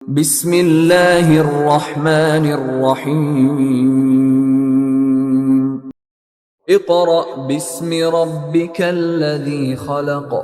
बिस्मिल्लाहिर्रहमानिर्रहीम। इक़रा बिस्मि रब्बिकल्लज़ी खलक़।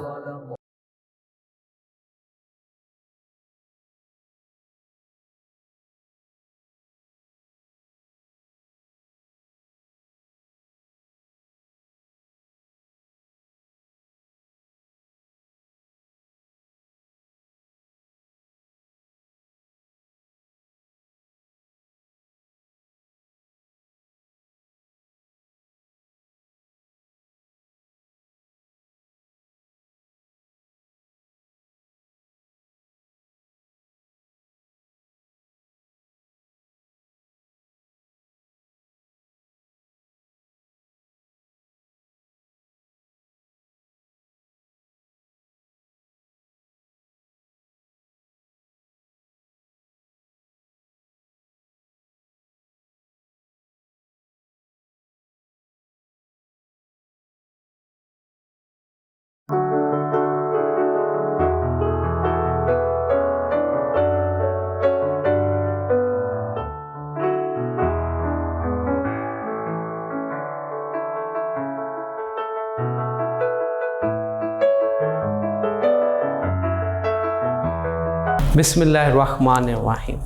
बिस्मिल्लाहिर्रहमानिर्रहीम।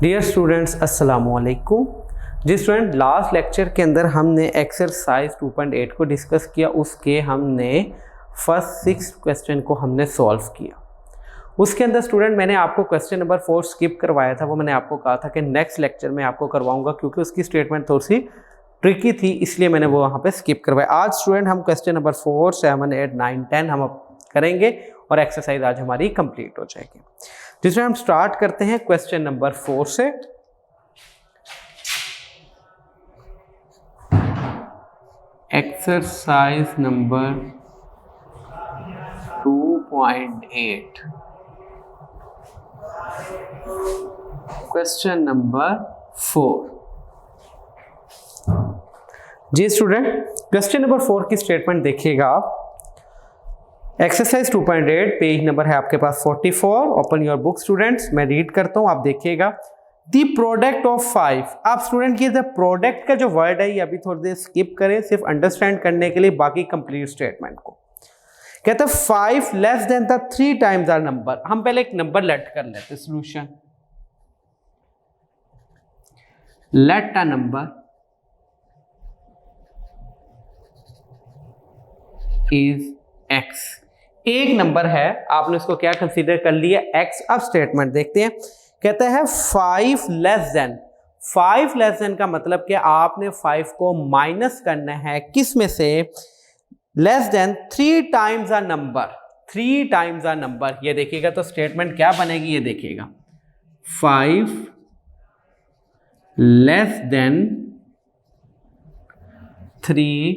Dear students, अस्सलामु अलैकुम। जी स्टूडेंट, लास्ट लेक्चर के अंदर हमने एक्सरसाइज 2.8 को डिस्कस किया। उसके हमने फर्स्ट 6 क्वेश्चन को हमने सॉल्व किया। उसके अंदर स्टूडेंट मैंने आपको क्वेश्चन नंबर 4 स्किप करवाया था। वो मैंने आपको कहा था कि नेक्स्ट लेक्चर में आपको करवाऊंगा, क्योंकि उसकी स्टेटमेंट थोड़ी सी ट्रिकी थी, इसलिए मैंने वो वहाँ पे स्किप करवाया। आज स्टूडेंट हम क्वेश्चन नंबर 4, 7, 8, 9, 10 हम करेंगे और एक्सरसाइज आज हमारी कंप्लीट हो जाएगी। जिसमें हम स्टार्ट करते हैं क्वेश्चन नंबर 4 से। Exercise number 2.8, question number 4। जी स्टूडेंट, क्वेश्चन नंबर 4 की स्टेटमेंट देखिएगा आप। एक्सरसाइज 2.8, पेज नंबर है आपके पास 44। Open your book students. मैं रीड करता हूं, आप देखिएगा। The product of 5। आप स्टूडेंट ये द प्रोडक्ट का जो वर्ड है ये अभी थोड़ी देर स्किप करें, सिर्फ अंडरस्टैंड करने के लिए, बाकी कंप्लीट स्टेटमेंट को। कहते हैं 5 less than the 3 times are number. हम पहले एक नंबर लेट कर लेते हैं। Solution, let a number is x। एक नंबर है, आपने उसको क्या कंसीडर कर लिया, x। अब स्टेटमेंट देखते हैं। कहता है 5 लेस देन। 5 लेस देन का मतलब कि आपने 5 को माइनस करना है किस में से, less than 3 times a number. 3 times a number, ये देखिएगा तो स्टेटमेंट क्या बनेगी, ये देखिएगा। 5 लेस देन 3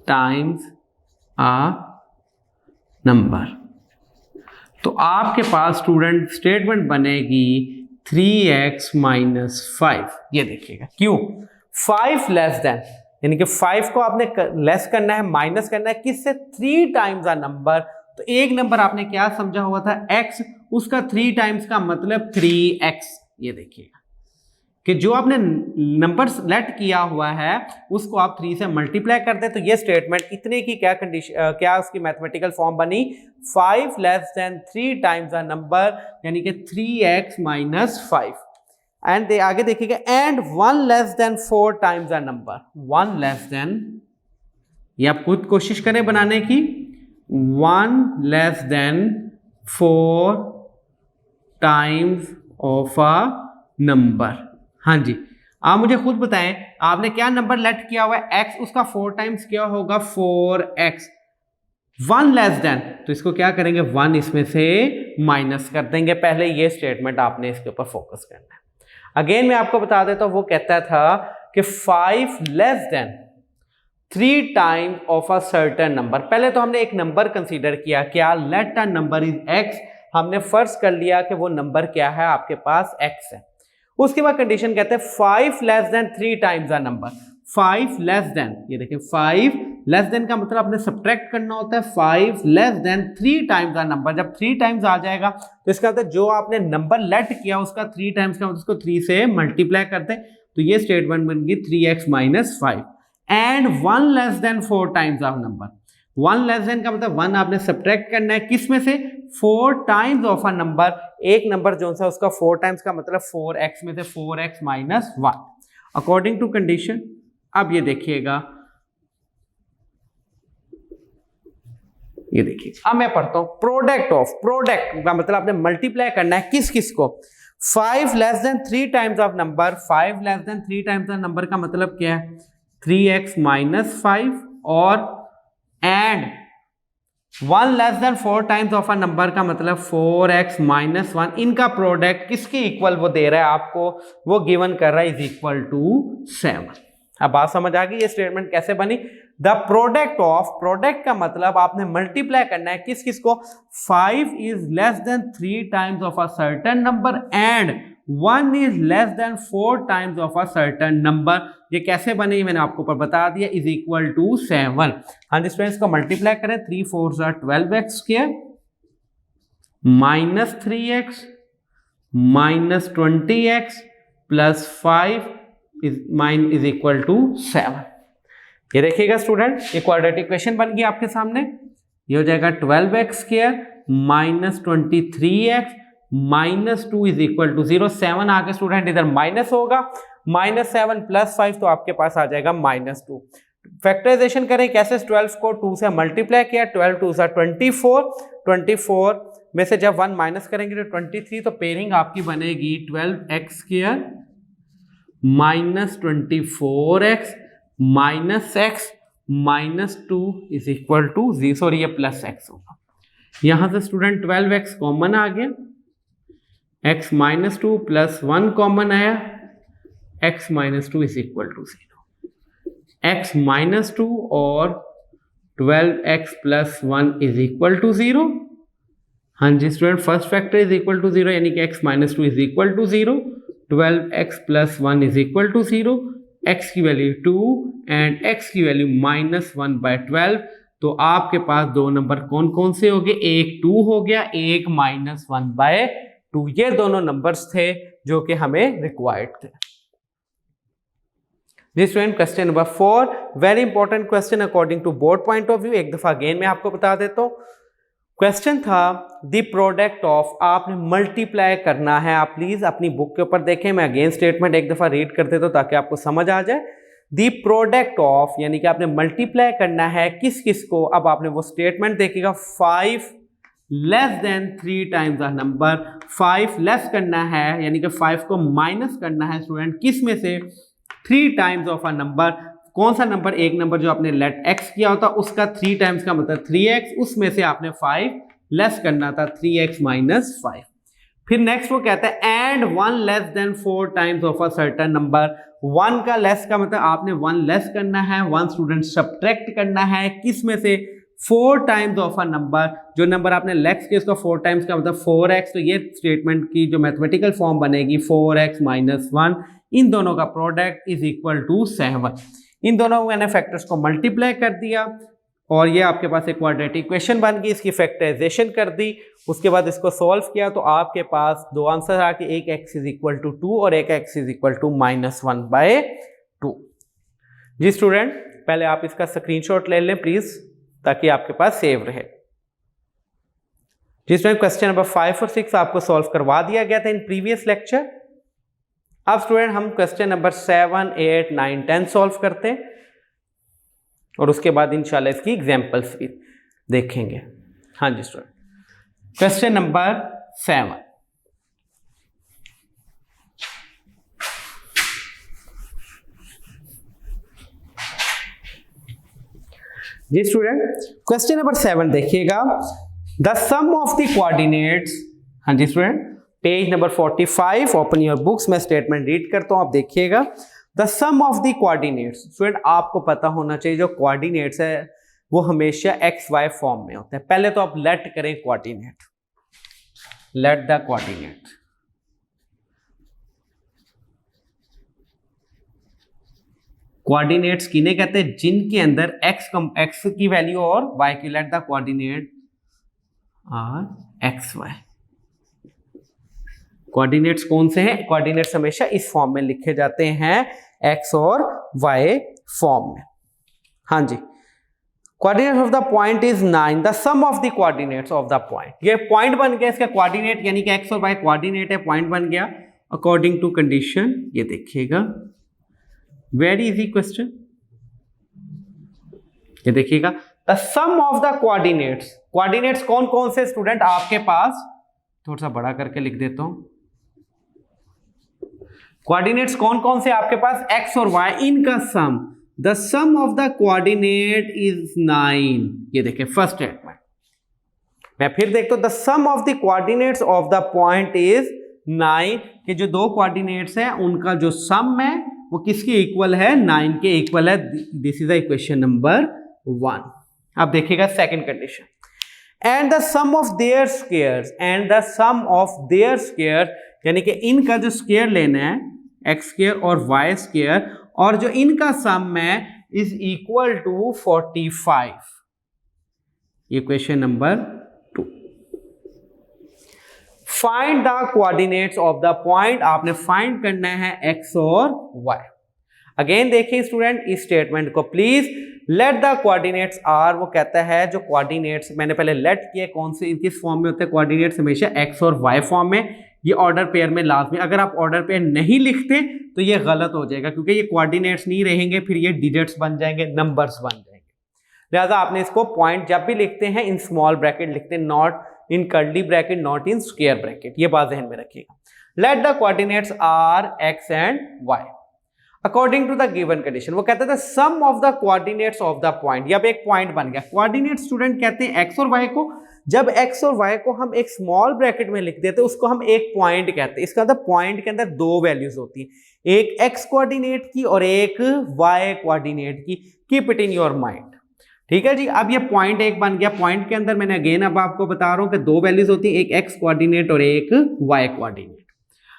टाइम्स आ नंबर। तो आपके पास स्टूडेंट स्टेटमेंट बनेगी 3x माइनस 5। ये देखिएगा, क्यों 5 लेस देन, यानी कि 5 को आपने लेस करना है, माइनस करना है किससे, 3 टाइम्स आ नंबर। तो एक नंबर आपने क्या समझा हुआ था, x, उसका 3 टाइम्स का मतलब 3x। ये देखिएगा कि जो आपने नंबर सेलेक्ट किया हुआ है उसको आप 3 से मल्टीप्लाई कर दें, तो ये स्टेटमेंट इतने की क्या कंडीशन, क्या उसकी मैथमेटिकल फॉर्म बनी, 5 less than 3 times a number, यानी कि 3x माइनस 5। एंड आगे देखिएगा, and 1 less than 4 times a number. 1 less than, ये आप खुद कोशिश करें बनाने की, 1 less than 4 times of a number. हाँ जी, आप मुझे खुद बताएं, आपने क्या नंबर लेट किया हुआ है, x, उसका 4 टाइम्स क्या होगा, 4x। 1 लेस देन, तो इसको क्या करेंगे, 1 इसमें से माइनस कर देंगे। पहले ये स्टेटमेंट आपने इसके ऊपर फोकस करना है। अगेन मैं आपको बता देता हूं, वो कहता था कि 5 less than 3 times of a certain number. पहले तो हमने एक नंबर कंसीडर किया, क्या, let a number is x। हमने फर्स्ट कर लिया कि वो नंबर क्या है, आपके पास x है। उसके बाद कंडीशन कहते हैं 5 less than 3 times a number. 5 less then, ये देखिए 5 लेस देन का मतलब आपने सब्ट्रैक्ट करना होता है 5 less than 3 times the number. जब 3 टाइम्स आ जाएगा तो इसका मतलब जो आपने नंबर लेट किया उसका 3 टाइम्स का मतलब उसको 3 से मल्टीप्लाई करते हैं, तो ये स्टेटमेंट बन गई 3x minus 5 and 1 less than 4 times of number. 1 less than का मतलब 1 आपने सब्ट्रैक्ट करना है किस में से, 4 टाइम्स ऑफ अ नंबर, एक नंबर जो सा उसका 4 टाइम्स का मतलब 4x में से 4x minus 1 according to condition. अब ये देखिएगा, ये देखिए अब मैं पढ़ता हूं प्रोडक्ट ऑफ, प्रोडक्ट का मतलब आपने मल्टीप्लाई करना है किस किस को, 5 less than 3 times of number, 5 less than 3 times of number का मतलब क्या है 3x माइनस 5 और and 1 less than 4 times of a number का मतलब 4x माइनस 1, इनका प्रोडक्ट किसके इक्वल वो दे रहा है आपको, वो गिवन कर रहा है इज इक्वल टू 7। अब बात समझ आ गई ये स्टेटमेंट कैसे बनी। द प्रोडक्ट ऑफ, प्रोडक्ट का मतलब आपने मल्टीप्लाई करना है किस किस को, 5 is less than 3 times of a certain number and 1 is less than 4 times of a certain number. ये कैसे बने ये मैंने आपको ऊपर बता दिया, इज इक्वल टू 7। हाँ जी स्टूडेंट्स को मल्टीप्लाई करें, 3 4 12x square minus 3x minus 20x plus 5 is equal to 7। ये देखिएगा स्टूडेंट, एक क्वाड्रेटिक इक्वेशन बन गई आपके सामने, ये हो जाएगा 12x square minus 23x minus 2 is equal to 0। 7 आगे स्टूडेंट इधर माइनस होगा, माइनस 7 प्लस 5 तो आपके पास आ जाएगा माइनस 2। फैक्टराइजेशन करें कैसे, 12 को 2 से मल्टीप्लाई किया, 12 2 24, 24 में से जब 1 माइनस करेंगे तो 23, तो पेयरिंग आपकी बनेगी 12x square minus 24x minus x minus 2 is equal to 0, sorry ये प्लस x होगा। यहां से स्टूडेंट 12x कॉमन आ गया, x माइनस 2 प्लस 1 कॉमन आया, x minus 2 is equal to 0। x minus 2 और 12x plus 1 is equal to 0। हाँ जी student, first factor is equal to 0 यानी कि x minus 2 is equal to 0, 12x plus 1 is equal to 0, x की value 2 and x की value minus 1/12। तो आपके पास दो नंबर कौन कौन से हो गए, एक 2 हो गया, एक माइनस 1/2। ये दोनों नंबर्स थे जो कि हमें रिक्वायर्ड थे। This student question number 4, very important question according to board point of view. एक दफा अगेन मैं आपको बता देता हूं, क्वेश्चन था द प्रोडक्ट ऑफ, आपने मल्टीप्लाई करना है। आप प्लीज अपनी बुक के ऊपर देखें, मैं अगेन स्टेटमेंट एक दफा रीड कर देता हूं ताकि आपको समझ आ जाए। द प्रोडक्ट ऑफ यानी कि आपने मल्टीप्लाई करना है किस किस को, अब आपने वो स्टेटमेंट देखिएगा, 5 less than 3 times the number, 5 less करना है यानी कि 5 को माइनस करना है स्टूडेंट किस में से, 3 टाइम्स ऑफ अ नंबर। कौन सा नंबर, एक नंबर जो आपने लेट x किया होता उसका 3 टाइम्स का मतलब 3x, उसमें से आपने 5 लेस करना था 3x माइनस 5। फिर नेक्स्ट वो कहता है and 1 less than 4 times of a certain number. 1 का लेस का मतलब आपने 1 लेस करना है, 1 स्टूडेंट सब्ट्रैक्ट करना है किस में से, 4 टाइम्स ऑफ अ नंबर। जो नंबर आपने लेस किया उसका 4 टाइम्स का मतलब 4x, तो ये स्टेटमेंट की जो मैथमेटिकल फॉर्म बनेगी 4x माइनस 1, इन दोनों का प्रोडक्ट इज इक्वल टू 7। इन दोनों मैंने फैक्टर्स को मल्टीप्लाई कर दिया और ये आपके पास एक क्वाड्रेटिक इक्वेशन बन गई, इसकी फैक्टराइजेशन कर दी, उसके बाद इसको सॉल्व किया तो आपके पास दो आंसर आ गए, एक x इज इक्वल टू 2 और एक x is equal to minus 1/2। जी स्टूडेंट, पहले आप इसका स्क्रीनशॉट ले लें प्लीज ताकि आपके पास सेव रहे। जी स्टूडेंट, क्वेश्चन नंबर 5 और 6 आपको सॉल्व करवा दिया गया था इन प्रीवियस लेक्चर। अब स्टूडेंट हम क्वेश्चन नंबर 7, 8, 9, 10 सॉल्व करते हैं और उसके बाद इंशाल्लाह इसकी एग्जांपल्स भी देखेंगे। हाँ जी स्टूडेंट, क्वेश्चन नंबर 7, जी स्टूडेंट क्वेश्चन नंबर 7 देखिएगा, the sum of the coordinates. हाँ जी स्टूडेंट, page number 45, open your books, मैं स्टेटमेंट रीड करता हूं, आप देखिएगा। The sum of the coordinates, student आपको पता होना चाहिए जो कोऑर्डिनेट्स है वो हमेशा एक्स वाई फॉर्म में होते हैं। पहले तो आप लेट करें coordinate, late the coordinate, coordinates किन्हें कहते हैं? जिनके अंदर x की वैल्यू और y की, let the coordinate are X Y. Coordinates कौन से हैं? कोऑर्डिनेट्स हमेशा इस फॉर्म में लिखे जाते हैं, x और y फॉर्म में। हाँ जी, coordinate of the point is 9, the sum of the coordinates of the point. ये पॉइंट बन गया इसका कोऑर्डिनेट, यानी कि x और y कोऑर्डिनेट है, पॉइंट बन गया अकॉर्डिंग टू कंडीशन। ये देखिएगा, वेरी इजी क्वेश्चन। ये देखिएगा, the sum of the coordinates. Coordinates कौन कौन से स्टूडेंट आपके पास? थोड़ा सा बड़ा करके लिख देता हूं। कोऑर्डिनेट्स कौन कौन से आपके पास? x और y, इनका सम। The sum of the coordinate is 9। ये देखिए फर्स्ट स्टेटमेंट। मैं फिर देखता हूं, the sum of the coordinates of the point is 9, कि जो दो कोऑर्डिनेट्स हैं उनका जो सम है वो किसके इक्वल है? 9 के इक्वल है। This is the equation number 1। अब देखिएगा second condition, and the sum of their squares, and the sum of their square, यानी कि इनका जो स्क्वायर लेना है, एक्स स्क्वायर और वाई स्क्वायर, और जो इनका सम है is equal to 45। Equation number 2। Find the coordinates of the point. आपने फाइंड करना है एक्स और वाई। अगेन देखिए स्टूडेंट इस स्टेटमेंट को please, late the coordinates are. वो कहता है जो कोऑर्डिनेट्स मैंने पहले लेट किए, कौन से किस फॉर्म में होते हैं कोऑर्डिनेट्स? हमेशा एक्स और वाई फॉर्म में। ये ऑर्डर पेयर में लाजमी, अगर आप ऑर्डर पेयर नहीं लिखते तो ये गलत हो जाएगा, क्योंकि ये कोऑर्डिनेट्स नहीं रहेंगे, फिर ये डिजिट्स बन जाएंगे, नंबर्स बन जाएंगे। लिहाजा आपने इसको पॉइंट जब भी लिखते हैं इन स्मॉल ब्रैकेट लिखते हैं, not in curly bracket, not in square bracket. ये बात ध्यान में रखिएगा। Let the coordinates are x and y according to the given condition. वो कहते थे sum of the coordinates of the point. अब एक पॉइंट बन गया। कोऑर्डिनेट स्टूडेंट कहते हैं एक्स और वाई को। जब एक्स और वाई को हम एक स्मॉल ब्रैकेट में लिख देते हैं उसको हम एक पॉइंट कहते हैं। इसका मतलब पॉइंट के अंदर दो वैल्यूज होती हैं, एक एक्स कोऑर्डिनेट की और एक वाई कोऑर्डिनेट की। Keep it in your mind, ठीक है जी। अब ये पॉइंट एक बन गया। पॉइंट के अंदर मैंने अगेन अब आपको बता रहा हूं कि दो वैल्यूज होती हैं, एक एक्स कोऑर्डिनेट और एक वाई कोऑर्डिनेट।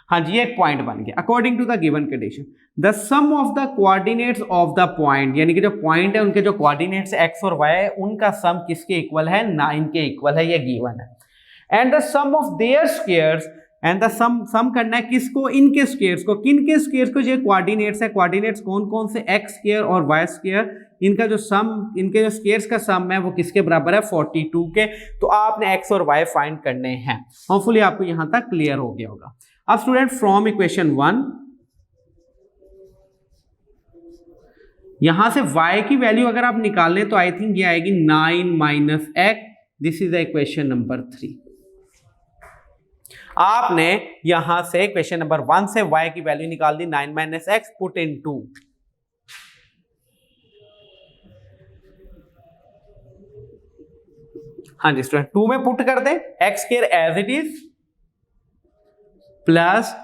हाँ जी, एक पॉइंट बन गया according to the given condition. The sum of the coordinates of the point, यानी कि जो पॉइंट है उनके जो कोऑर्डिनेट्स एक्स और वाई है उनका सम किसके इक्वल है? 9 के इक्वल है, ये गिवन है। And the sum of their squares, and the sum करना है किसको? इनके स्क्वायर्स को। किनके स्क्वायर्स को? ये कोऑर्डिनेट्स है। कोऑर्डिनेट्स कौन कौन से? एक्स स्क्वायर और वाई स्क्वायर। इनका जो सम, इनके जो स्क्वायर्स का सम है वो किसके बराबर है? 42 के। तो आपने एक्स और वाई फाइंड करने हैं। होपफुली आपको यहां तक क्लियर हो गया होगा। अब स्टूडेंट फ्रॉम इक्वेशन 1, यहां से y की वैल्यू अगर आप निकालें तो आई थिंक ये आएगी 9 minus x. This is the equation number 3। आपने यहां से इक्वेशन नंबर 1 से y की वैल्यू निकाल दी 9 माइनस एक्स, पुट इन 2। हाँ जी स्टूडेंट, 2 में पुट कर दे, x square as it is plus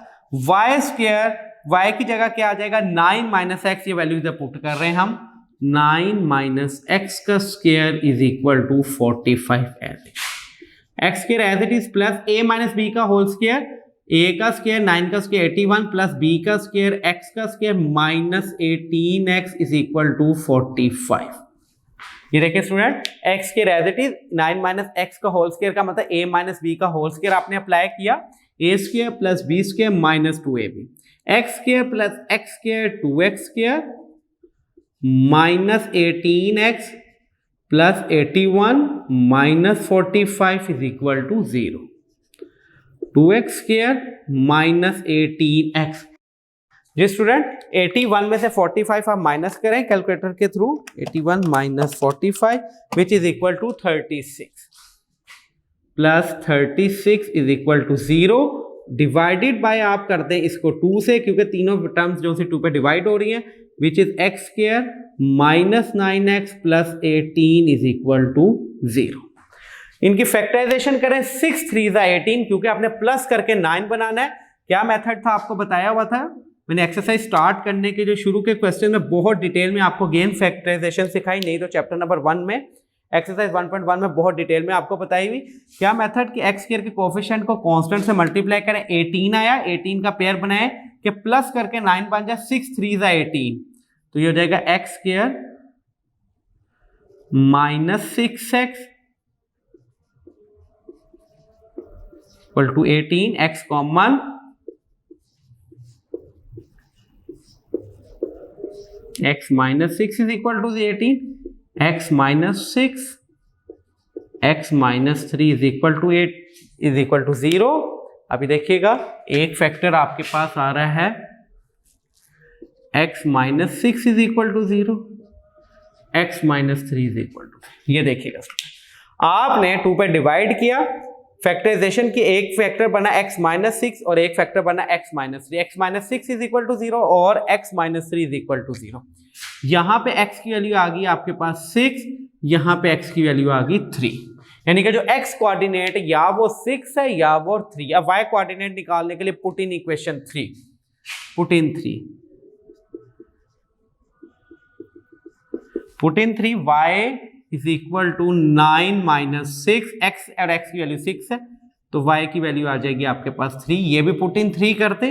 y square, y की जगह क्या आ जाएगा? 9 माइनस एक्स। ये वैल्यू इधर पुट कर रहे हैं हम। 9 माइनस एक्स का square is equal to 45 as x square as it is plus a minus b का होल स्क्वायर, ए का स्क्वायर 9 का स्क्वायर 81 प्लस बी का स्क्वायर एक्स का square minus 18x is equal to 45। ये देखिए student, x square as it is 9 minus x का whole square का मतलब a माइनस बी का होल स्क्वायर आपने अप्लाई किया, a square plus b square minus 2ab, x square plus x square 2x square minus 18x plus 81 minus 45 is equal to 0। 2x square minus 18x। Ji student, 81 में से 45 आप minus करें calculator के through, 81 minus 45 which is equal to 36 plus 36 is equal to 0। Divided by आप करते हैं इसको 2 से, क्योंकि तीनों टर्म्स जो से 2 पे डिवाइड हो रही हैं, which is X square minus 9x plus 18 is equal to 0। इनकी फैक्टराइजेशन करें, 6 3 18, क्योंकि आपने प्लस करके 9 बनाना है। क्या मेथड था आपको बताया हुआ था मैंने एक्सरसाइज स्टार्ट करने के जो शुरू के क्वेश्चन में बहुत डिटेल में आपको गेन फैक्टराइजेशन सिखाई, नहीं तो चैप्टर नंबर 1 में एक्सरसाइज 1.1 में बहुत डिटेल में आपको बताई हुई। क्या मेथड कि एक्स स्क्वायर के कोफिशिएंट को कांस्टेंट से मल्टीप्लाई करें, 18 आया, 18 का पेयर बनाए कि प्लस करके 9 बन जाए, 6 3 18, तो ये हो जाएगा X square minus 6x equal to 18, X common, x minus 6 is equal to 18, x minus 6, x minus 3 is equal to 8 is equal to 0। अभी देखिएगा एक फैक्टर आपके पास आ रहा है x minus 6 is equal to 0, x minus 3 is equal to, ये देखिएगा आपने 2 पे डिवाइड किया, फैक्टराइजेशन की एक फैक्टर बना x माइनस 6 और एक फैक्टर बना x minus 3, x minus 6 is equal to 0 और x minus 3 is equal to 0। यहां पे x की वैल्यू आ गई आपके पास 6, यहां पे x की वैल्यू आ गई 3, यानी कि जो x कोऑर्डिनेट या वो 6 है या वो 3। अब y कोऑर्डिनेट निकालने के लिए put in equation 3, put in 3, put in 3, y is equal to 9 minus 6, x और x की वैल्यू 6 है तो y की वैल्यू आ जाएगी आपके पास 3, ये भी पुट इन 3 करते,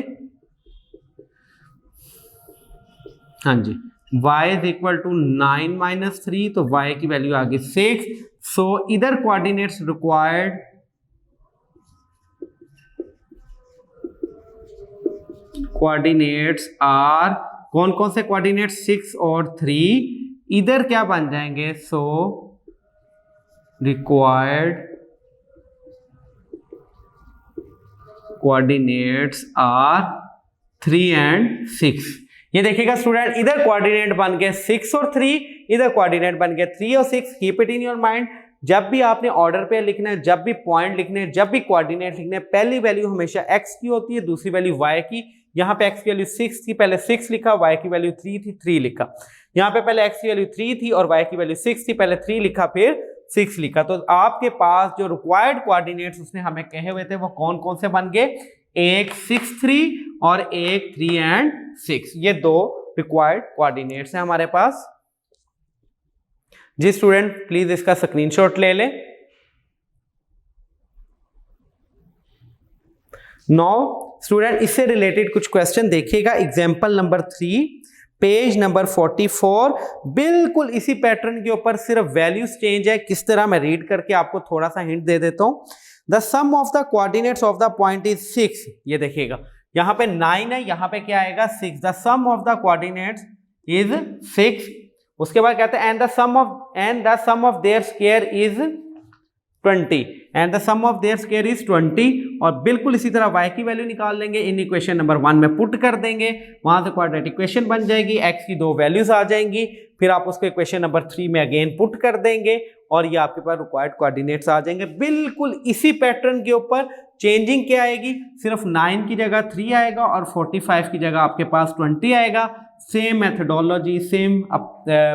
हाँ जी, y is equal to 9 minus 3 तो y की वैल्यू आ गई 6। सो इधर कोऑर्डिनेट्स रिक्वायर्ड, कोऑर्डिनेट्स आर, कौन कौन से कोऑर्डिनेट्स 6 और 3, इधर क्या बन जाएंगे, so required coordinates are 3 and 6। ये देखिएगा स्टूडेंट, इधर कोऑर्डिनेट बन गए 6 और 3, इधर कोऑर्डिनेट बन गए 3 और 6। Keep it in your mind, जब भी आपने ऑर्डर पे लिखना है, जब भी पॉइंट लिखने हैं, जब भी कोऑर्डिनेट लिखने हैं, पहली वैल्यू हमेशा x की होती है, दूसरी वैल्यू y की। यहाँ पे x की वैल्यू 6 थी, पहले 6 लिखा, y की वैल्यू 3 थी, 3 लिखा। यहाँ पे पहले x की वैल्यू 3 थी और y की वैल्यू 6 थी, पहले 3 लिखा फिर 6 लिखा। तो आपके पास जो रिक्वायर्ड कोऑर्डिनेट्स उसने हमें कहे हुए थे वो कौन कौन से बन गए, एक 6 3 और एक 3 एंड 6, ये दो रिक्वायर्ड कोऑर्डिनेट्स हैं हमारे पास। जी स्टूडेंट प्लीज इसका स्क्रीनशॉट ले लें। नो स्टूडेंट, इससे रिलेटेड कुछ क्वेश्चन देखिएगा। एग्जाम्पल नंबर 3 पेज नंबर 44, बिल्कुल इसी पैटर्न के ऊपर, सिर्फ वैल्यूज चेंज है। किस तरह, मैं रीड करके आपको थोड़ा सा हिंट दे देता हूं। The sum of the coordinates of the point is 6, ये देखिएगा यहां पे 9 है, यहां पे क्या आएगा 6। The sum of the coordinates is 6। उसके बाद कहते हैं and the sum of their square is 20, and the sum of their square is 20। और बिल्कुल इसी तरह y की वैल्यू निकाल लेंगे, इन इक्वेशन नंबर 1 में पुट कर देंगे, वहां से क्वाड्रेटिक इक्वेशन बन जाएगी, x की दो वैल्यूज आ जाएंगी, फिर आप उसको इक्वेशन नंबर 3 में अगेन पुट कर देंगे और ये आपके पास रिक्वायर्ड कोऑर्डिनेट्स आ जाएंगे। बिल्कुल इसी पैटर्न के ऊपर चेंजिंग क्या आएगी, सिर्फ 9 की जगह 3 आएगा और 45 की जगह आपके पास 20 आएगा। सेम मेथडोलॉजी, सेम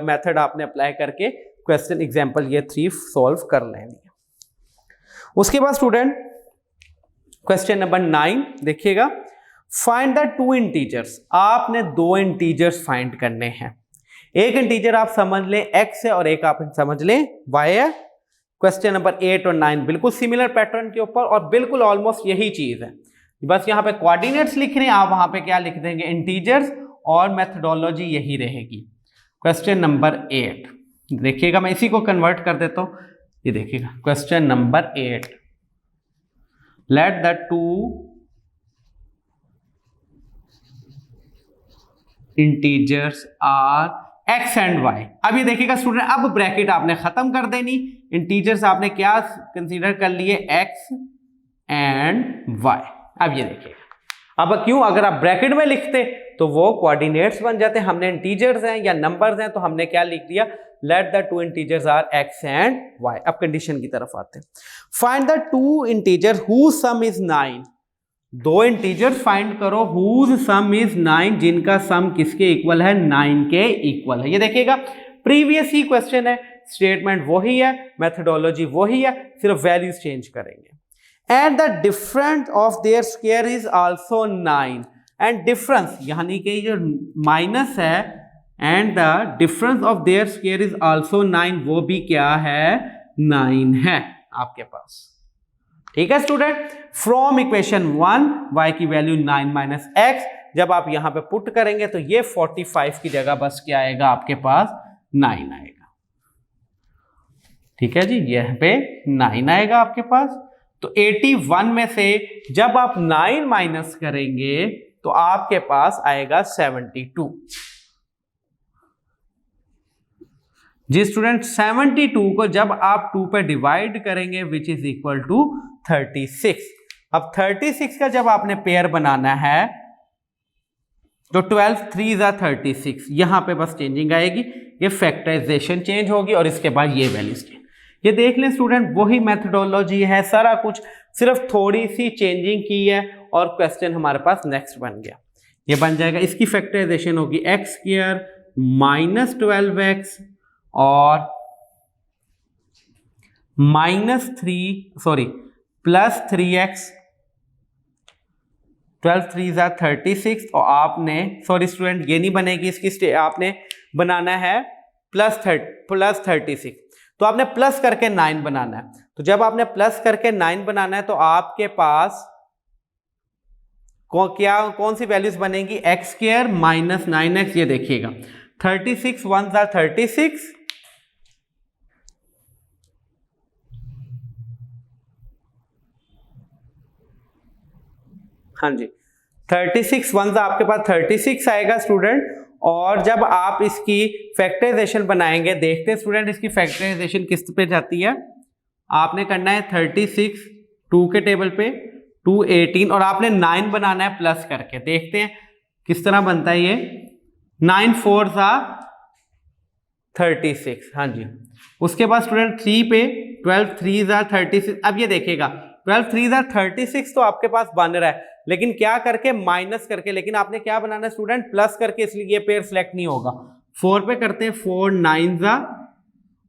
मेथड आपने अप्लाई करके क्वेश्चन एग्जाम्पल ये 3 सॉल्व कर लेंगे। उसके बाद स्टूडेंट क्वेश्चन नंबर 9 देखिएगा, फाइंड द 2 इंटीजर्स। आपने 2 इंटीजर्स फाइंड करने हैं। एक इंटीजर आप समझ लें x है और एक आप समझ लें y है। क्वेश्चन नंबर 8 और 9 बिल्कुल सिमिलर पैटर्न के ऊपर और बिल्कुल ऑलमोस्ट यही चीज है, बस यहाँ पे कोऑर्डिनेट्स लिख रहे हैं, आप वहां पे क्या लिख देंगे इंटीजर्स, और मेथडोलॉजी यही रहेगी। क्वेश्चन नंबर 8 देखिएगा, मैं इसी को कन्वर्ट कर देता हूं, ये देखिएगा question number 8, let the 2 integers are x and y। अब ये देखिएगा स्टूडेंट, अब ब्रैकेट आपने खत्म कर देनी, इंटीजर्स आपने क्या कंसीडर कर लिए x एंड y। अब ये देखिएगा, अब क्यों, अगर आप ब्रैकेट में लिखते तो वो कोऑर्डिनेट्स बन जाते, हमने इंटीजर्स हैं या नंबर्स हैं तो हमने क्या लिख दिया, let the 2 integers are x and y। अब कंडीशन की तरफ आते हैं, find the 2 integer whose sum is 9। 2 integers find करो हुज सम इज 9, जिनका सम किसके इक्वल है, 9 के इक्वल है। ये देखिएगा प्रीवियस ही क्वेश्चन है, स्टेटमेंट वही है, मेथडोलॉजी वही है, सिर्फ वैल्यूज चेंज करेंगे। And the difference of their square is also 9, and difference यानी कि जो माइनस है, and the difference of their square is also 9, वो भी क्या है, 9 है आपके पास। ठीक है स्टूडेंट, फ्रॉम इक्वेशन 1 y की वैल्यू 9 माइनस x, जब आप यहाँ पे पुट करेंगे तो ये 45 की जगह बस क्या आएगा आपके पास 9 आएगा। ठीक है जी, यहाँ पे 9 आएगा आपके पास। तो 81 में से जब आप 9 माइनस करेंगे तो आपके पास आएगा 72। जी स्टूडेंट, 72 को जब आप 2 पे डिवाइड करेंगे विच इज इक्वल टू 36। अब 36 का जब आपने पेयर बनाना है तो 12 3 are 36, यहां पे बस चेंजिंग आएगी, ये फैक्टराइजेशन चेंज होगी और इसके बाद ये वैल्यूज चेंज। ये देख लें स्टूडेंट, वही मेथडोलॉजी है, सारा कुछ सिर्फ थोड़ी सी चेंजिंग की है और क्वेश्चन हमारे पास नेक्स्ट बन गया। ये बन जाएगा, इसकी फैक्टराइजेशन होगी एक्स स्क्वायर माइनस 12x और प्लस 3x, 12 3 are 36 और आपने स्टूडेंट ये नहीं बनेगी, इसकी आपने बनाना है प्लस 36, तो आपने प्लस करके 9 बनाना है। तो जब आपने प्लस करके 9 बनाना है तो आपके पास कौन सी वैल्यूज बनेगी, एक्स स्क्वायर माइनस 9x। ये देखिएगा 36 1s are 36, हाँ जी 36 1s आपके पास 36 आएगा स्टूडेंट। और जब आप इसकी फैक्टराइजेशन बनाएंगे, देखते हैं स्टूडेंट इसकी फैक्टराइजेशन किस पे जाती है। आपने करना है 36 2 के टेबल पे 2 18 और आपने 9 बनाना है प्लस करके, देखते हैं किस तरह बनता है ये। 9 4s are 36, हाँ जी। उसके बाद स्टूडेंट 3 पे 12 3s are 36। अब ये देखिएगा 12 3s are 36 तो आपके पास बन रहा है, लेकिन क्या करके, माइनस करके। लेकिन आपने क्या बनाना है स्टूडेंट, प्लस करके, इसलिए ये पेयर सिलेक्ट नहीं होगा। 4 पे करते हैं 4 9s are,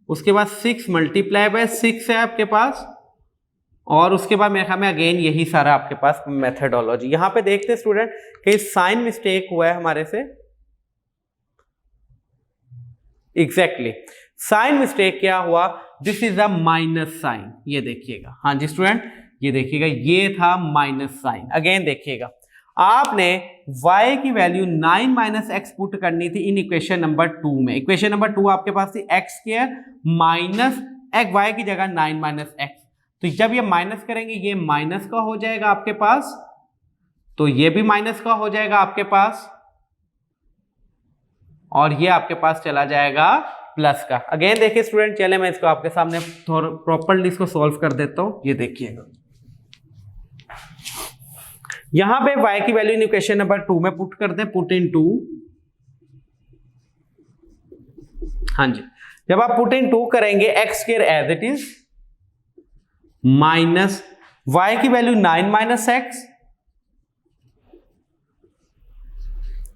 उसके बाद 6 मल्टीप्लाई बाय 6 है आपके पास, और उसके बाद मेरे ख्याल में अगेन यही सारा आपके पास मेथडोलॉजी। यहां पे देखते हैं स्टूडेंट कि साइन मिस्टेक हुआ है हमारे से। एग्जैक्टली साइन मिस्टेक क्या हुआ, this is a minus sign. ये देखिएगा, हाँ जी स्टूडेंट ये देखिएगा, ये था माइनस साइन। अगेन देखिएगा, आपने y की वैल्यू 9 माइनस एक्स पुट करनी थी इन इक्वेशन नंबर 2 में। इक्वेशन नंबर 2 आपके पास थी x square minus x, y की जगह 9 माइनस एक्स। तो जब ये माइनस करेंगे ये माइनस का हो जाएगा आपके पास, तो ये भी माइनस का हो जाएगा आपके पास, और ये आपके पास चला जाएगा प्लस का। अगेन देखिए स्टूडेंट, चले मैं इसको आपके सामने थोड़ा प्रॉपर्ली इसको सॉल्व कर देता हूं। ये देखिएगा, यहां पे y की वैल्यू इन इक्वेशन नंबर 2 में पुट करते हैं, पुट इन 2। हाँ जी, जब आप पुट इन 2 करेंगे X square as it is minus y की value 9 minus X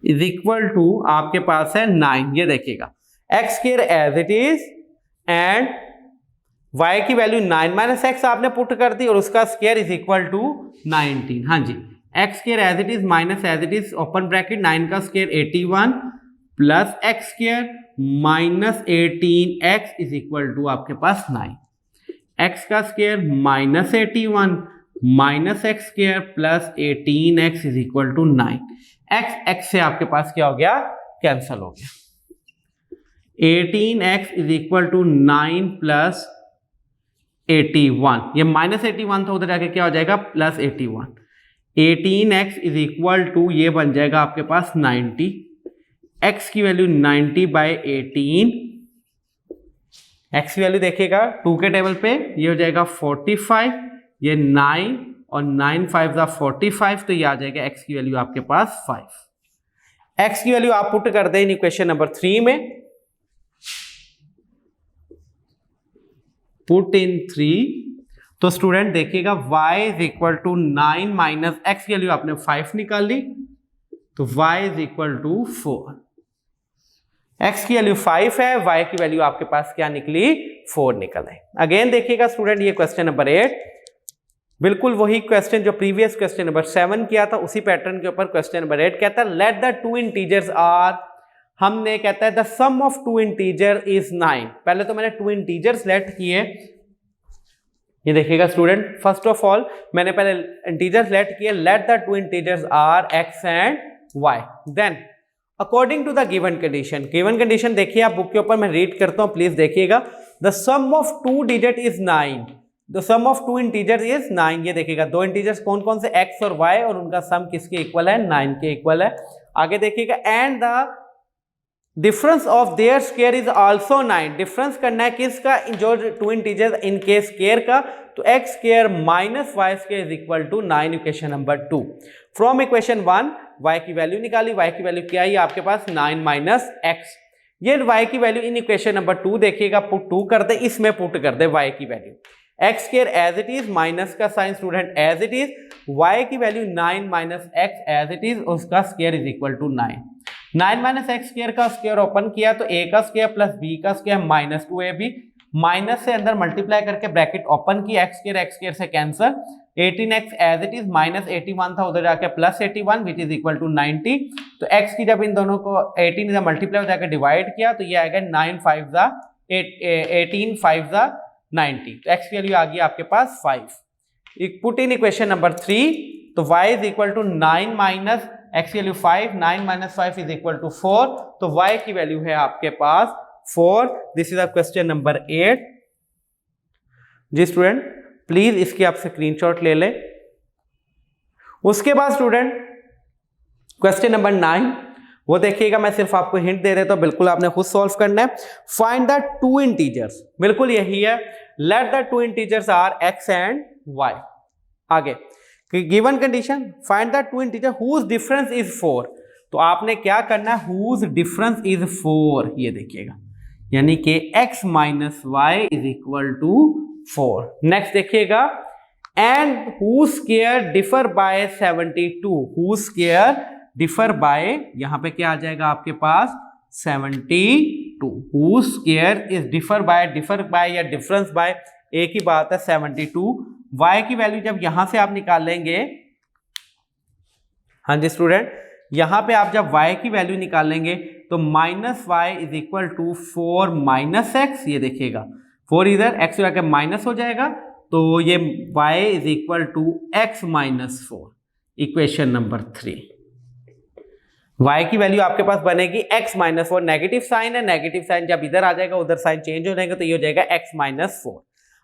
is equal to आपके पास है 9। ये देखिएगा X square as it is and y की वैल्यू 9 माइनस एक्स आपने पुट कर दी और उसका स्क्वायर इज इक्वल टू 19। हाँ जी, x square as it is minus as it is open bracket 9 का square 81 plus x square minus 18x is equal to आपके पास 9। एक्स का square minus 81 minus x square plus 18x is equal to 9। X से आपके पास क्या हो गया, cancel हो गया। 18x is equal to 9 plus 81, ये माइनस 81 था, उधर जाके क्या हो जाएगा plus 81। 18x is equal to ये बन जाएगा आपके पास 90। x की वैल्यू 90 बाई 18, x की वैल्यू देखिएगा 2 के टेबल पे, ये हो जाएगा 45, ये 9 और 9 5 45, तो ये आ जाएगा x की वैल्यू आपके पास 5। x की वैल्यू आप पुट कर दें इन इक्वेशन नंबर 3 में, पुट इन 3। तो स्टूडेंट देखिएगा y is equal to 9 minus X की वैल्यू आपने 5 निकाल ली, तो y is equal to 4। x की वैल्यू 5 है, y की वैल्यू आपके पास क्या निकली 4 निकल आई। अगेन देखिएगा स्टूडेंट, ये क्वेश्चन नंबर 8 बिल्कुल वही क्वेश्चन जो प्रीवियस क्वेश्चन नंबर 7 किया था, उसी पैटर्न के ऊपर क्वेश्चन नंबर 8 कहता है let the two integers are, हमने कहता है the sum of two integer is 9। पहले तो मैंने टू इंटीजर्स लेट किए, ये देखिएगा स्टूडेंट, फर्स्ट ऑफ ऑल मैंने पहले इंटीजर्स लेट किए, let the two integers are x and y. Then according to the given condition देखिए आप बुक के ऊपर, मैं रीड करता हूं, प्लीज देखिएगा. The sum of two digit is 9. The sum of two integers is 9. ये देखिएगा दो इंटीजर्स कौन कौन से, x और y, और उनका सम किसके इक्वल है, 9 के इक्वल है. आगे देखिएगा, and the difference of their square is also 9. Difference करना है किसका, जो टू इंटीजर्स इनके स्क्वायर का, तो x square minus y square is equal to 9. Equation number 2. From equation 1 y की वैल्यू निकाली, y की वैल्यू क्या है आपके पास, 9 माइनस x. ये y की वैल्यू इन इक्वेशन नंबर 2 देखिएगा, पुट 2 कर दे, इसमें पुट कर दे y की value. x square as it is, minus का sign student as it is, y की value 9 minus x as it is, उसका square is equal to 9. 9 minus x square का स्क्वायर ओपन किया तो a का स्क्वायर प्लस b का square minus 2ab, minus से अंदर मल्टीप्लाई करके ब्रैकेट ओपन की, x स्क्वायर से cancel, 18x as it is, minus 81 था उधर जाके plus 81 which is equal to 90. तो x की जब इन दोनों को 18 इधर मल्टीप्लाई हो जाकर डिवाइड किया तो ये आएगा 9 5 जा 18 5 जा 90. तो x की वैल्यू आ गई आपके पास 5. पुट इन इक्वेशन नंबर 3, तो y is equal to 9 minus x की value 5, 9 minus 5 is equal to 4. तो y की वैल्यू है आपके पास 4. This is a question number 8. जी स्टूडेंट प्लीज इसकी आप स्क्रीनशॉट ले लें. उसके बाद स्टूडेंट क्वेश्चन नंबर 9, वो देखिएगा, मैं सिर्फ आपको हिंट दे देता हूं, बिल्कुल आपने खुद सॉल्व करना है. फाइंड द टू इंटीजर्स, बिल्कुल यही है. Let the two integers are x and y. आगे given condition, find the two integer whose difference is 4. तो आपने क्या करना है, हुज डिफरेंस इज 4. ये देखिएगा, यानी कि x minus Y is equal to 4. Next देखिएगा, and who square differ by 72. Who square differ by, यहां पे क्या आ जाएगा आपके पास 72. Who square is differ by या डिफरेंस बाय, एक ही बात है 72. y की वैल्यू जब यहां से आप निकाल लेंगे, हाँ जी स्टूडेंट, यहां पे आप जब y की वैल्यू निकालेंगे तो minus Y is equal to 4 minus x. ये देखिएगा 4 इधर, x जाकर माइनस हो जाएगा, तो ये y is equal to x minus 4. Equation number 3. y की वैल्यू आपके पास बनेगी x माइनस 4. नेगेटिव साइन है, नेगेटिव साइन जब इधर आ जाएगा उधर साइन चेंज हो जाएगा, तो ये हो जाएगा x माइनस 4.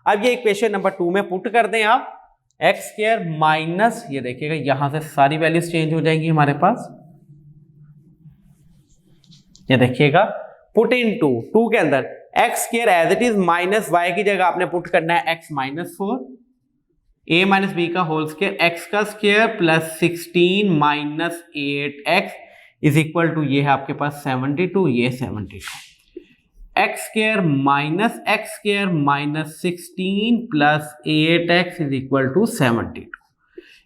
अब ये इक्वेशन नंबर 2 में पुट कर दें आप, एक्स स्क्वायर माइनस, ये देखिएगा यहां से सारी वैल्यूज चेंज हो जाएंगी हमारे पास. ये देखिएगा, पुट इन टू के अंदर x square as it is minus y की जगह आपने पुट करना है x minus 4, a minus b का होल स्क्वायर, एक्स का square plus 16 minus 8x is equal to, ये है आपके पास 72, ये 72. X square minus 16 plus 8x is equal to 72.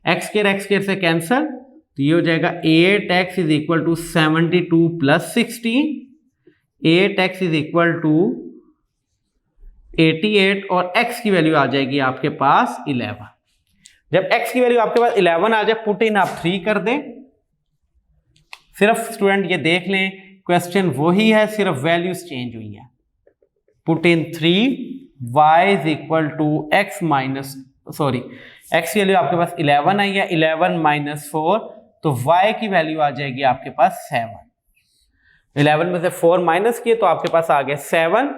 X square से कैंसल, तो ये हो जाएगा 8x is equal to 72 plus 16. 8x is equal to 88 और x की वैल्यू आ जाएगी आपके पास 11. जब x की वैल्यू आपके पास 11 आ जाए, पुट इन आप 3 कर दें. सिर्फ स्टूडेंट ये देख लें, क्वेश्चन वही है, सिर्फ वैल्यूज चेंज हुई है. Put in 3, y is equal to x minus, sorry x की वैल्यू आपके पास 11 आई है, 11 माइनस 4, तो y की वैल्यू आ जाएगी आपके पास 7. 11 में से 4 माइनस किए तो आपके पास आ गया 7.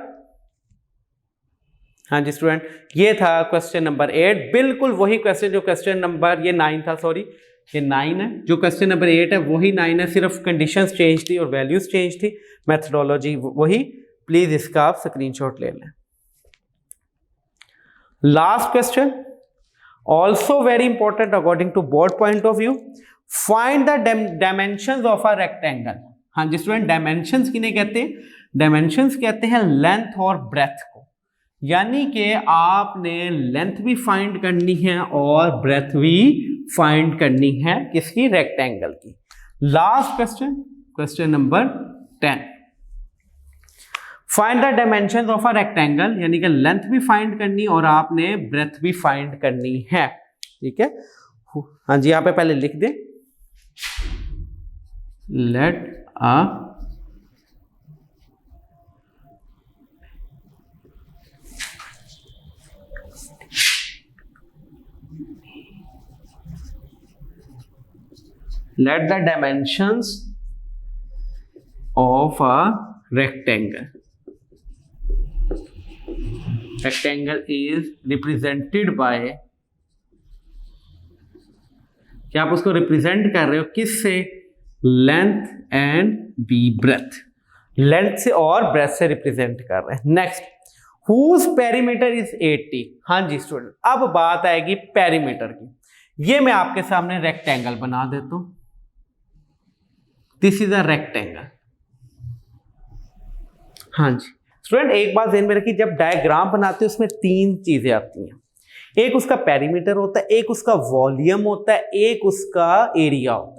हाँ जी स्टूडेंट, ये था क्वेश्चन नंबर 8. बिल्कुल वही क्वेश्चन जो क्वेश्चन नंबर ये 9 था, सॉरी ये 9 है. जो क्वेश्चन नंबर 8 है वही 9 है, सिर्फ कंडीशंस चेंज थी और वैल्यूज चेंज थी, मेथडोलॉजी वही. प्लीज इसका आप स्क्रीनशॉट ले लें. Last question, also very important according to board point of view. Find the dimensions of a rectangle. हाँ जी स्टूडेंट, डायमेंशंस किन्हें कहते हैं, डायमेंशंस कहते हैं लेंथ और ब्रेथ को. यानी कि आपने लेंथ भी फाइंड करनी है और ब्रेथ भी फाइंड करनी है, किसकी, रेक्टेंगल की. Last question, question number 10. Find the dimensions of a rectangle, यानी कि लेंथ भी फाइंड करनी और आपने ब्रेथ भी फाइंड करनी है. ठीक है, हाँ जी, यहाँ पे पहले लिख दें, let a let the dimensions of a rectangle is represented by, क्या आप उसको रिप्रेजेंट कर रहे हो किससे? Length and b breadth, length से और ब्रेथ से रिप्रेजेंट कर रहे हैं। Next, whose perimeter is 80। हाँ जी स्टूडेंट, अब बात आएगी पेरीमीटर की। ये मैं आपके सामने रेक्टेंगल बना देता हूं, दिस इज अ रेक्टेंगल। हाँ जी स्टूडेंट, एक बात ध्यान में रखिए, जब डायग्राम बनाते हैं उसमें तीन चीजें आती हैं, एक उसका पेरीमीटर होता है, एक उसका वॉल्यूम होता है, एक उसका एरिया होता है।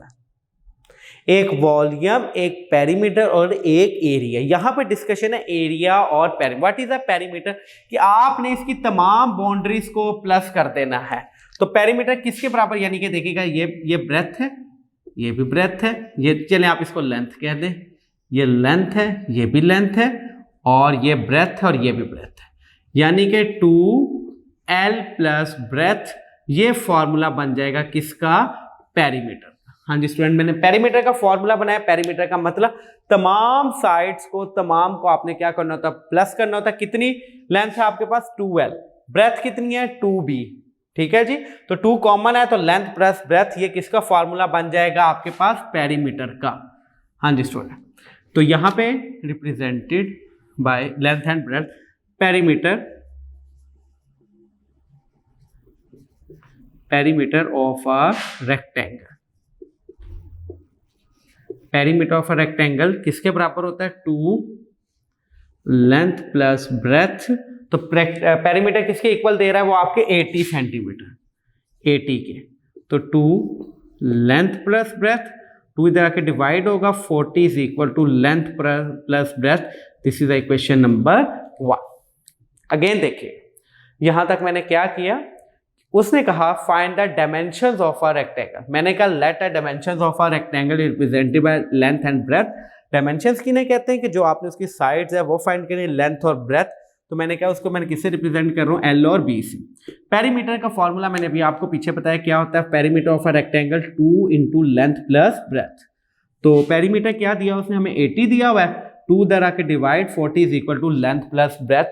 एक वॉल्यूम, एक पेरीमीटर और एक एरिया। यहां पे डिस्कशन है एरिया और perimeter. What is a perimeter? कि आपने इसकी तमाम बाउंड्रीज को प्लस कर देना है। तो पेरीमीटर किसके बराबर, यानी कि देखिएगा ये ब्रेथ है, ये भी ब्रेथ है, ये चले आप इसको लेंथ कह दें, ये लेंथ है, ये भी लेंथ है, और ये ब्रेथ है और ये भी ब्रेथ है, यानी कि 2l प्लस ब्रेथ, ये फॉर्मूला बन जाएगा किसका? पेरीमीटर। हाँ जी स्टूडेंट, मैंने पेरीमीटर का फॉर्मूला बनाया। पेरीमीटर का मतलब तमाम साइड्स को, तमाम को आपने क्या करना होता है? प्लस करना होता है। कितनी लेंथ है आपके पास? 2l, ब्रेथ कितनी है? 2b, ठीक है जी। तो 2 कॉमन है, तो लेंथ प्लस ब्रेथ, ये किसका फॉर्मूला बन जाएगा आपके पास? पेरीमीटर का। हाँ जी स्टूडेंट, तो यहां पे represented by length and breadth, perimeter of a rectangle. Perimeter of a rectangle किसके बराबर होता है? 2 लेंथ प्लस ब्रेथ। तो पेरीमीटर किसके इक्वल दे रहा है? वो आपके 80 सेंटीमीटर, 80 के। तो 2 लेंथ प्लस ब्रेथ, 2 इधर आके डिवाइड होगा, 40 is equal to length plus breadth. This is equation number 1। Again देखिए, यहां तक मैंने क्या किया, उसने कहा find the dimensions of a rectangle. मैंने कहा let the dimensions of a rectangle represented by length and breadth. Dimensions किन्हें कहते हैं? कि जो आपने उसकी साइड्स है वो फाइंड करें, लेंथ और ब्रेथ। तो मैंने कहा उसको मैंने किससे रिप्रेजेंट कर रहा हूँ? एल और बी से। पेरीमीटर का फॉर्मूला मैंने अभी आपको पीछे बताया क्या होता है। Perimeter of a rectangle 2 into length plus breadth. तो पेरीमीटर क्या दिया उसने हमें? 80 दिया हुआ है, 2 इधर आके divide, 40 is equal to length plus breadth.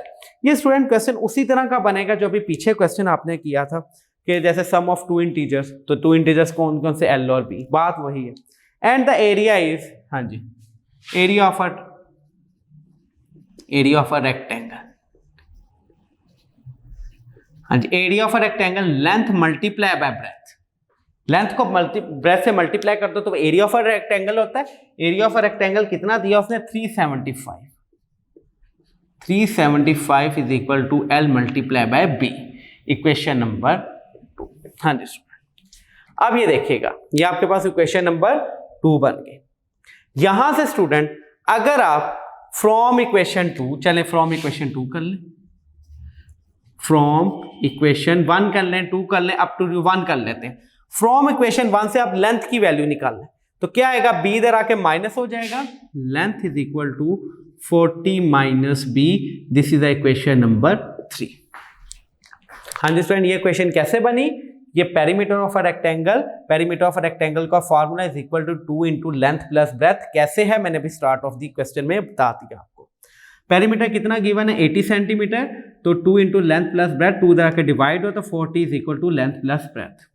ये स्टूडेंट क्वेश्चन उसी तरह का बनेगा जो अभी पीछे क्वेश्चन आपने किया था, कि जैसे सम ऑफ 2 इंटीजर्स, तो 2 इंटीजर्स कौन कौन से? एल और बी, बात वही है। एंड द एरिया इज, हाँ जी, एरिया ऑफ अ रेक्टेंगल। हाँ जी, area of a rectangle length multiply by breadth. Length को ब्रेथ से मल्टीप्लाई कर दो तो एरिया ऑफ अ रेक्टेंगल होता है। एरिया ऑफ अ रेक्टेंगल कितना दिया उसने? 375। 375 is equal to l multiply by b, equation number 2। हाँ जी स्टूडेंट, अब ये देखिएगा, ये आपके पास इक्वेशन नंबर 2 बन गई। यहां से स्टूडेंट अगर आप फ्रॉम इक्वेशन 2, चले फ्रॉम इक्वेशन 2 कर लें, फ्रॉम इक्वेशन 1 कर लें, 2 कर लें, अप टू 1 कर लेते हैं। फ्रॉम इक्वेशन 1 से आप लेंथ की वैल्यू निकाल लें, तो क्या आएगा? बी इधर आके माइनस हो जाएगा, length is equal to 40 minus b. This is the equation number 3। हाँ जी स्टूडेंट, ये क्वेश्चन कैसे बनी? ये perimeter of a rectangle, perimeter of a rectangle का formula is equal to 2 into length plus breadth. कैसे है मैंने भी स्टार्ट ऑफ द क्वेश्चन में बता दिया आपको। पेरीमीटर कितना गिवन है? 80 सेंटीमीटर। तो 2 इंटू लेंथ प्लस ब्रेथ, 2 इधर आके डिवाइड हो तो 40 is equal to length plus breadth.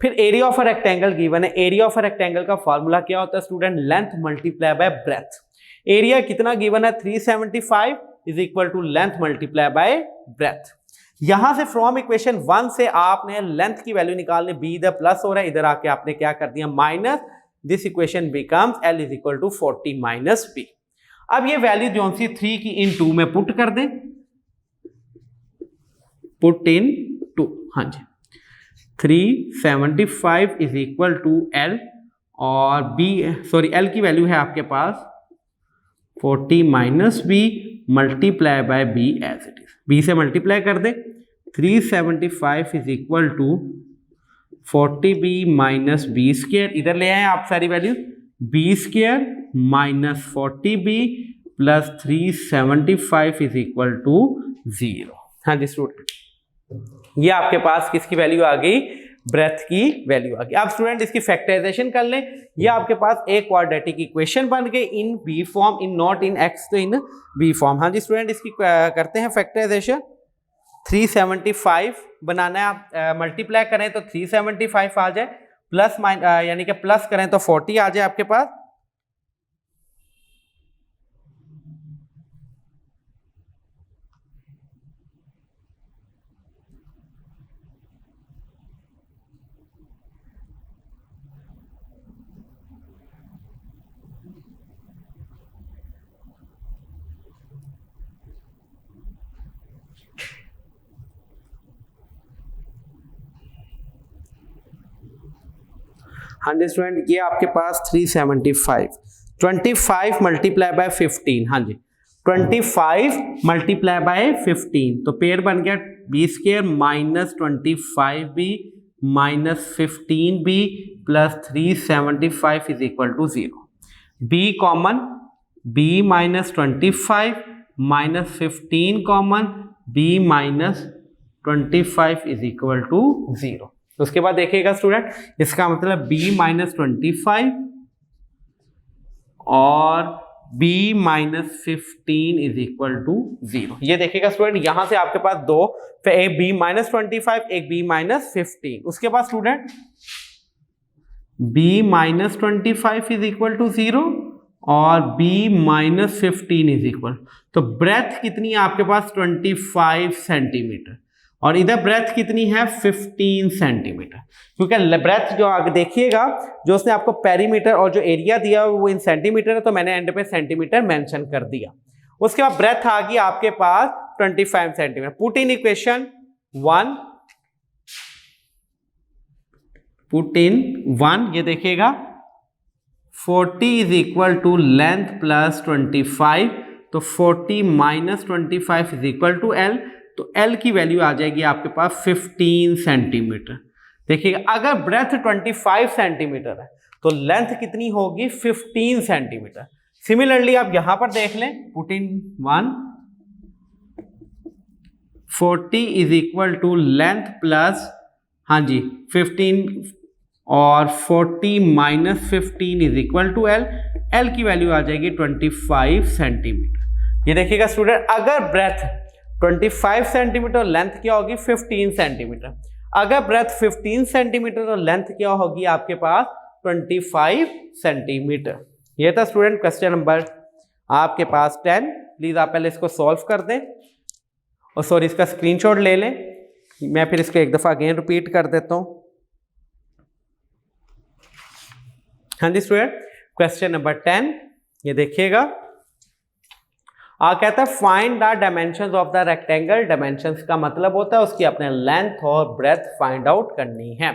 फिर area of a rectangle given है। एरिया ऑफ अ रेक्टेंगल का फॉर्मूला क्या होता है student? Length multiply by breadth. Area कितना गिवन है? 375 is equal to length multiply by breadth. यहां से फ्रॉम इक्वेशन 1 से आपने लेंथ की वैल्यू निकालने, बी इधर प्लस हो रहा है, इधर आके आपने क्या कर दिया? Minus. This equation becomes l is equal to 40 minus b. अब ये वैल्यू जो सी 3 की इन 2 में पुट कर दें, पुट इन 2। हाँ जी, 375 इज इक्वल टू एल, और बी, सॉरी एल की वैल्यू है आपके पास 40 minus b multiply by b as it is. B से मल्टीप्लाई कर दे, 375 is equal to 40b minus b square, इधर ले आए आप सारी value, b square minus 40b plus 375 is equal to 0। हाँ जी स्टूडेंट, ये आपके पास किसकी वैल्यू आ गई? ब्रेथ की वैल्यू आ गई। अब स्टूडेंट इसकी फैक्टराइजेशन कर लें, ये आपके पास एक क्वाड्रेटिक इक्वेशन बन गई in b form, in not in x तो इन बी फॉर्म। हाँ जी स्टूडेंट, इसकी करते हैं फैक्टराइजेशन। 375 बनाना है, आप मल्टीप्लाई करें तो 375 आ जाए, प्लस यानी कि प्लस करें तो 40 आ जाए आपके पास। हाँ जी स्टूडेंट, ये आपके पास 375, 25 मल्टीप्लाई बाय 15, हाँ जी 25 मल्टीप्लाई बाय 15, तो पेयर बन गया b square minus 25b minus 15b plus 375 is equal to 0। B common, b minus 25 minus 15 common, b minus 25 is equal to 0। उसके बाद देखिएगा स्टूडेंट, इसका मतलब b माइनस 25 और b minus 15 is equal to 0। ये देखिएगा स्टूडेंट, यहां से आपके पास दो, फिर एक b माइनस 25, एक b माइनस 15। उसके बाद student b minus 25 is equal to 0 और b माइनस 15 इज इक्वल, तो ब्रेथ कितनी है आपके पास 25 सेंटीमीटर और इधर ब्रेथ कितनी है 15 सेंटीमीटर। क्योंकि ब्रेथ जो आगे देखिएगा, जो उसने आपको पेरीमीटर और जो एरिया दिया वो इन सेंटीमीटर है, तो मैंने एंड पे सेंटीमीटर मेंशन कर दिया। उसके बाद ब्रेथ आ गई आपके पास 25 centimetre. Put in equation 1, put in 1, ये देखिएगा 40 is equal to length plus 25, तो 40 minus 25 is equal to l, तो L की वैल्यू आ जाएगी आपके पास 15 सेंटीमीटर। देखिएगा अगर ब्रेथ 25 सेंटीमीटर है तो लेंथ कितनी होगी 15 सेंटीमीटर। सिमिलरली आप यहां पर देख लें, put in 1, 40 is equal to length plus, हाँ जी 15 और 40 minus 15 is equal to L, L की वैल्यू आ जाएगी 25 सेंटीमीटर। ये देखिएगा स्टूडेंट, अगर ब्रेथ 25 सेंटीमीटर और लेंथ क्या होगी 15 सेंटीमीटर, अगर ब्रेथ 15 सेंटीमीटर और लेंथ क्या होगी आपके पास 25 सेंटीमीटर। ये था स्टूडेंट क्वेश्चन नंबर आपके पास 10। प्लीज आप पहले इसको सॉल्व कर दें और सॉरी इसका स्क्रीनशॉट ले लें, मैं फिर इसको एक दफा अगेन रिपीट कर देता हूं। हाँ जी स्टूडेंट, क्वेश्चन नंबर 10 ये देखिएगा, कहता है find the dimensions of the rectangle. Dimensions का मतलब होता है उसकी अपने लेंथ और ब्रेथ फाइंड आउट करनी है।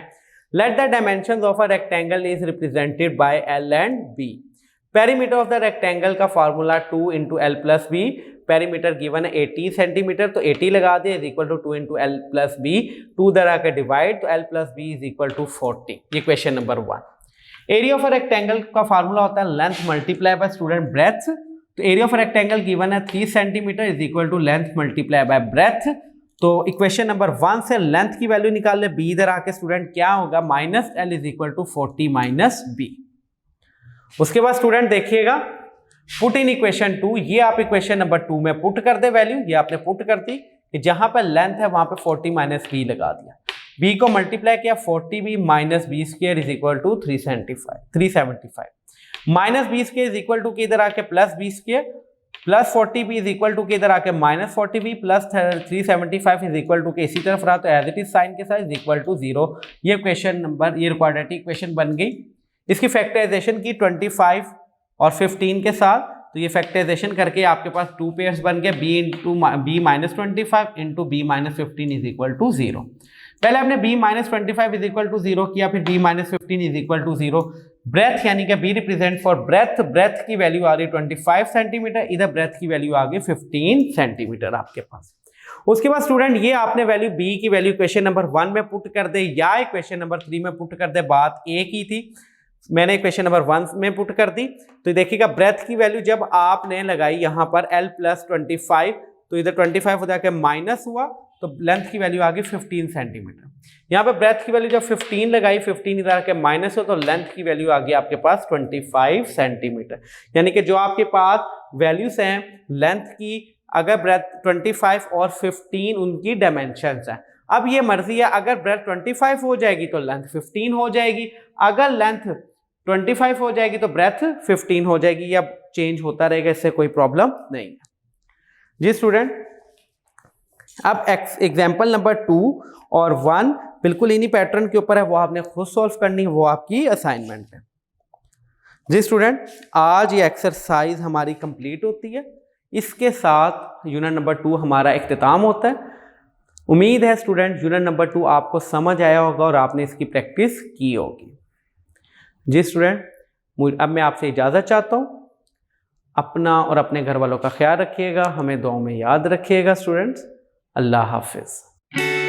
Let the dimensions of a rectangle is represented by l and b. Perimeter of the rectangle का formula 2 into l plus b. Perimeter given है 80 सेंटीमीटर, तो 80 लगा दिए is equal to 2 into l plus b, 2 दर आकर divide, तो l plus b is equal to 40। ये question number 1। Area of a rectangle का फॉर्मूला होता है length multiply bye student breadth. तो एरिया ऑफ रेक्टेंगल गिवन है 3 centimetre is equal to length multiply by breadth. तो equation number 1 से length की value निकाल ले, बी इधर आके स्टूडेंट क्या होगा minus l is equal to 40 minus b. उसके बाद स्टूडेंट देखिएगा पुट इन इक्वेशन 2, ये आप इक्वेशन नंबर 2 में पुट कर दे वैल्यू, ये आपने पुट कर दी कि जहां पर लेंथ है वहां पे 40 माइनस बी लगा दिया, बी को मल्टीप्लाई किया 40b minus b square is equal to 375 minus b square is equal to के इधर आके plus b square plus 40b is equal to के इधर आके minus 40b plus 375 is equal to के इसी तरफ रहा, तो एज इट इज साइन के साथ इज इक्वल टू 0। ये क्वेश्चन नंबर, ये क्वाड्रेटिक इक्वेशन बन गई। इसकी फैक्टराइजेशन की 25 और 15 के साथ, तो ये फैक्टराइजेशन करके आपके पास 2 पेयर्स बन गए, b into b minus 25 into b minus 15 is equal to 0। पहले आपने b minus 25 is equal to 0 किया, फिर b minus 15 is equal to 0। Breadth यानी कि b represent for breadth, breadth की वैल्यू आ रही 25 सेंटीमीटर, इधर ब्रेथ की वैल्यू आ गई 15 सेंटीमीटर आपके पास। उसके बाद स्टूडेंट ये आपने वैल्यू b की वैल्यू क्वेश्चन नंबर 1 में पुट कर दे या क्वेश्चन नंबर 3 में पुट कर दे, बात एक ही थी, मैंने क्वेश्चन नंबर 1 में पुट कर दी। तो देखिएगा ब्रेथ की वैल्यू जब आपने लगाई यहाँ पर l प्लस 25, तो इधर 25 हो जाकर माइनस हुआ, तो लेंथ की वैल्यू आ गई 15 सेंटीमीटर। यहाँ पे ब्रेथ की वैल्यू जब 15 लगाई, 15 इधर के माइनस हो, तो लेंथ की वैल्यू आ गई आपके पास 25 सेंटीमीटर। यानी कि जो आपके पास वैल्यूज हैं लेंथ की, अगर ब्रेथ 25 और 15 उनकी डायमेंशंस हैं। अब ये मर्जी है, अगर ब्रेथ 25 हो जाएगी तो लेंथ 15 हो जाएगी, अगर लेंथ 25 हो जाएगी तो ब्रेथ 15 हो जाएगी। या चेंज होता रहेगा, इससे कोई प्रॉब्लम नहीं है जी स्टूडेंट। अब एग्जाम्पल नंबर 2 और 1 बिल्कुल इन्हीं पैटर्न के ऊपर है, वो आपने खुद सॉल्व करनी है, वो आपकी असाइनमेंट है जी स्टूडेंट। आज ये एक्सरसाइज हमारी कंप्लीट होती है, इसके साथ यूनिट नंबर 2 हमारा इख्तिताम होता है। उम्मीद है स्टूडेंट यूनिट नंबर 2 आपको समझ आया होगा और आपने इसकी प्रैक्टिस की होगी जी स्टूडेंट। अब मैं आपसे इजाज़त चाहता हूँ, अपना और अपने घर वालों का ख्याल रखिएगा, हमें दुआओं में याद रखिएगा स्टूडेंट्स। अल्लाह हाफिज़।